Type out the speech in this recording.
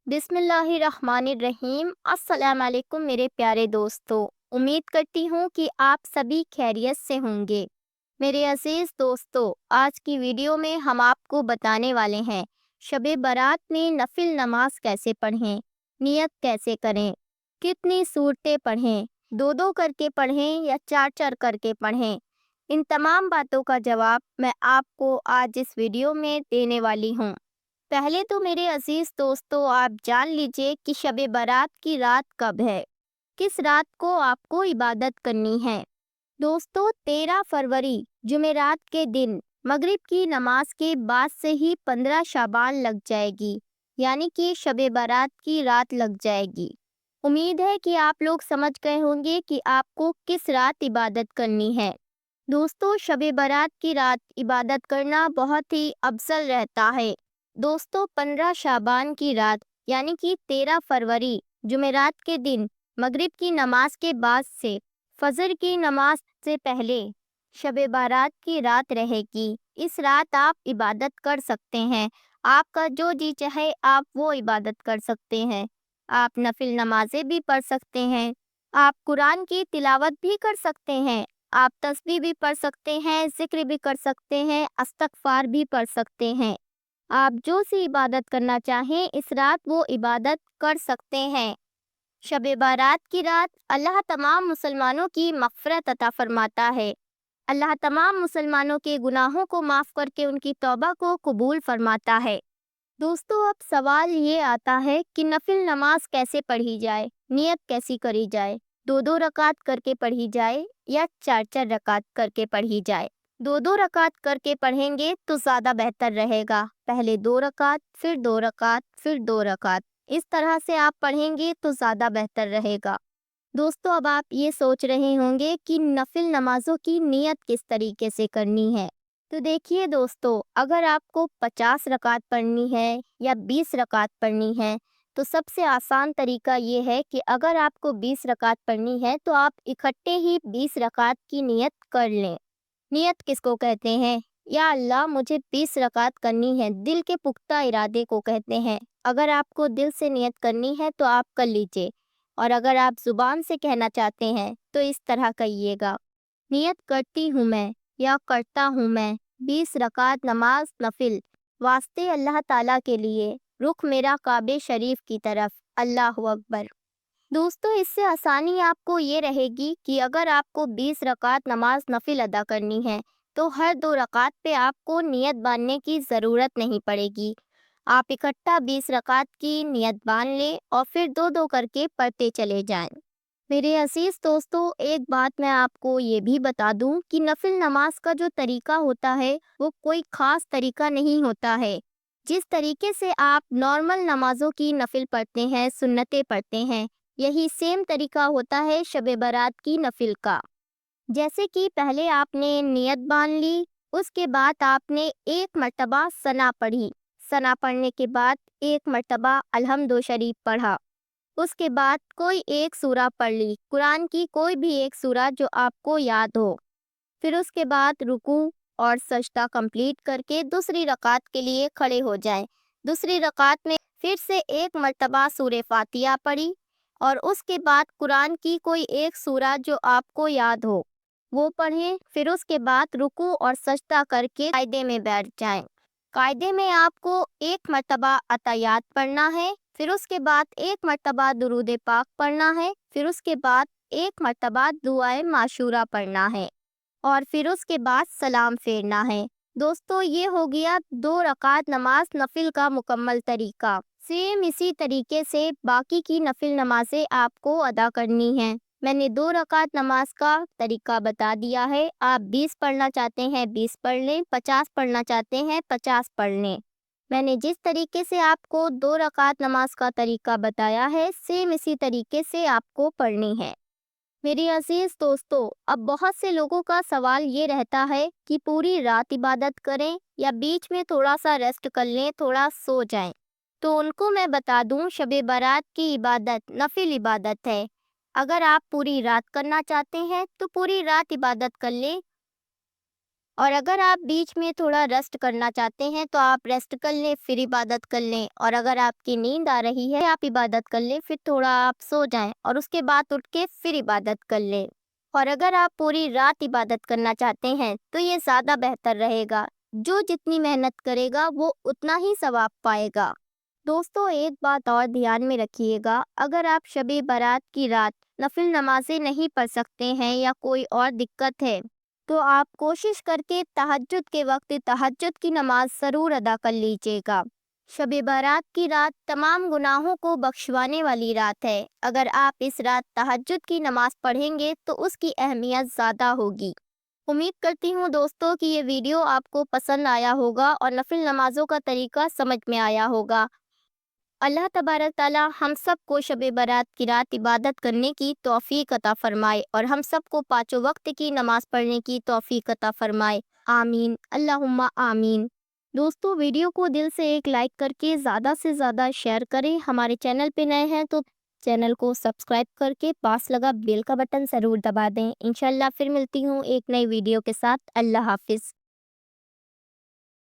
बिस्मिल्लाहिर्रहमानिर्रहीम। अस्सलाम वालेकुम मेरे प्यारे दोस्तों। उम्मीद करती हूँ कि आप सभी खैरियत से होंगे। मेरे अजीज दोस्तों, आज की वीडियो में हम आपको बताने वाले हैं शब बारात में नफिल नमाज कैसे पढ़ें, नियत कैसे करें, कितनी सूरतें पढ़ें, दो दो करके पढ़ें या चार चार करके पढ़ें। इन तमाम बातों का जवाब मैं आपको आज इस वीडियो में देने वाली हूँ। पहले तो मेरे अजीज दोस्तों, आप जान लीजिए कि शब बारात की रात कब है, किस रात को आपको इबादत करनी है। दोस्तों, 13 फरवरी जुमेरात के दिन मगरिब की नमाज के बाद से ही 15 शाबान लग जाएगी, यानी कि शब बारात की रात लग जाएगी। उम्मीद है कि आप लोग समझ गए होंगे कि आपको किस रात इबादत करनी है। दोस्तों, शब बारात की रात इबादत करना बहुत ही अफजल रहता है। दोस्तों, 15 शाबान की रात यानी कि 13 फरवरी जुमेरात के दिन मगरिब की नमाज के बाद से फजर की नमाज से पहले शब बारात की रात रहेगी। इस रात आप इबादत कर सकते हैं। आपका जो जी चाहे आप वो इबादत कर सकते हैं। आप नफिल नमाजें भी पढ़ सकते हैं, आप कुरान की तिलावत भी कर सकते हैं, आप तस्बीह भी पढ़ सकते हैं, जिक्र भी कर सकते हैं, इस्तगफार भी पढ़ सकते हैं। आप जो सी इबादत करना चाहें इस रात वो इबादत कर सकते हैं। शब बारात की रात अल्लाह तमाम मुसलमानों की मग़फ़िरत अता फरमाता है। अल्लाह तमाम मुसलमानों के गुनाहों को माफ़ करके उनकी तौबा को कबूल फरमाता है। दोस्तों, अब सवाल ये आता है कि नफिल नमाज कैसे पढ़ी जाए, नियत कैसी करी जाए, दो दो रकात करके पढ़ी जाए या चार चार रकात करके पढ़ी जाए। दो दो रकात करके पढ़ेंगे तो ज़्यादा बेहतर रहेगा। पहले दो रकात, फिर दो रकात, फिर दो रकात, इस तरह से आप पढ़ेंगे तो ज़्यादा बेहतर रहेगा। दोस्तों, अब आप ये सोच रहे होंगे कि नफिल नमाजों की नियत किस तरीके से करनी है। तो देखिए दोस्तों, अगर आपको 50 रकात पढ़नी है या 20 रकात पढ़नी है, तो सबसे आसान तरीका ये है कि अगर आपको 20 रकात पढ़नी है तो आप इकट्ठे ही 20 रकात की नियत कर लें। नियत किसको कहते हैं? या अल्लाह मुझे 20 रकात करनी है, दिल के पुख्ता इरादे को कहते हैं। अगर आपको दिल से नियत करनी है तो आप कर लीजिए, और अगर आप ज़ुबान से कहना चाहते हैं तो इस तरह कहिएगा, नियत करती हूँ मैं या करता हूँ मैं 20 रकात नमाज नफिल वास्ते अल्लाह ताला के लिए, रुख मेरा काबे शरीफ की तरफ, अल्लाह अकबर। दोस्तों, इससे आसानी आपको ये रहेगी कि अगर आपको 20 रकात नमाज नफिल अदा करनी है तो हर दो रकात पे आपको नियत बांधने की ज़रूरत नहीं पड़ेगी। आप इकट्ठा 20 रकात की नियत बांध लें और फिर दो दो करके पढ़ते चले जाएं। मेरे अजीज दोस्तों, एक बात मैं आपको ये भी बता दूं कि नफिल नमाज का जो तरीका होता है वो कोई ख़ास तरीका नहीं होता है। जिस तरीके से आप नॉर्मल नमाजों की नफिल पढ़ते हैं, सुन्नतें पढ़ते हैं, यही सेम तरीका होता है शब बारात की नफिल का। जैसे कि पहले आपने नियत बांध ली, उसके बाद आपने एक मर्तबा सना पढ़ी, सना पढ़ने के बाद एक मर्तबा अलहम्दो शरीफ पढ़ा, उसके बाद कोई एक सूरा पढ़ ली, कुरान की कोई भी एक सूरा जो आपको याद हो। फिर उसके बाद रुकू और सजदा कंप्लीट करके दूसरी रकात के लिए खड़े हो जाएं। दूसरी रकात में फिर से एक मर्तबा सूरे फातिहा पढ़ी और उसके बाद कुरान की कोई एक सूरा जो आपको याद हो वो पढ़ें। फिर उसके बाद रुकू और सजदा करके कायदे में बैठ जाएं। कायदे में आपको एक मर्तबा अतायात पढ़ना है, फिर उसके बाद एक मर्तबा दुरूद पाक पढ़ना है, फिर उसके बाद एक मर्तबा दुआए माशूरा पढ़ना है और फिर उसके बाद सलाम फेरना है। दोस्तों, ये हो गया दो रकात नमाज नफिल का मुकम्मल तरीका। सेम इसी तरीके से बाकी की नफिल नमाजें आपको अदा करनी हैं। मैंने दो रकात नमाज का तरीका बता दिया है। आप 20 पढ़ना चाहते हैं 20 पढ़ लें, 50 पढ़ना चाहते हैं 50 पढ़ लें। मैंने जिस तरीके से आपको दो रकात नमाज का तरीका बताया है, सेम इसी तरीके से आपको पढ़नी है। मेरी अजीज दोस्तों, अब बहुत से लोगों का सवाल ये रहता है कि पूरी रात इबादत करें या बीच में थोड़ा सा रेस्ट कर लें, थोड़ा सो जाएं। तो उनको मैं बता दूं, शब बारात की इबादत नफिल इबादत है। अगर आप पूरी रात करना चाहते हैं तो पूरी रात इबादत कर लें, اور اگر آپ بیچ میں تھوڑا ریسٹ کرنا چاہتے ہیں تو آپ ریسٹ کر لیں، پھر عبادت کر لیں، اور اگر آپ کی نیند آ رہی ہے آپ عبادت کر لیں، پھر تھوڑا آپ سو جائیں اور اس کے بعد اٹھ کے پھر عبادت کر لیں۔ اور اگر آپ پوری رات عبادت کرنا چاہتے ہیں تو یہ زیادہ بہتر رہے گا۔ جو جتنی محنت کرے گا وہ اتنا ہی ثواب پائے گا۔ دوستو ایک بات اور دھیان میں رکھیے گا، اگر آپ شب برات کی رات نفل نمازیں نہیں پڑھ سکتے ہیں یا کوئی اور دقت ہے تو آپ کوشش کر کے تہجد کے وقت تہجد کی نماز ضرور ادا کر لیجیے گا۔ شب برات کی رات تمام گناہوں کو بخشوانے والی رات ہے۔ اگر آپ اس رات تہجد کی نماز پڑھیں گے تو اس کی اہمیت زیادہ ہوگی۔ امید کرتی ہوں دوستو کہ یہ ویڈیو آپ کو پسند آیا ہوگا اور نفل نمازوں کا طریقہ سمجھ میں آیا ہوگا۔ اللہ تبارک تعالی ہم سب کو شب برات کی رات عبادت کرنے کی توفیق عطا فرمائے اور ہم سب کو پانچوں وقت کی نماز پڑھنے کی توفیق عطا فرمائے، آمین، اللہم آمین۔ دوستو ویڈیو کو دل سے ایک لائک کر کے زیادہ سے زیادہ شیئر کریں۔ ہمارے چینل پہ نئے ہیں تو چینل کو سبسکرائب کر کے پاس لگا بیل کا بٹن ضرور دبا دیں۔ انشاءاللہ پھر ملتی ہوں ایک نئی ویڈیو کے ساتھ۔ اللہ حافظ۔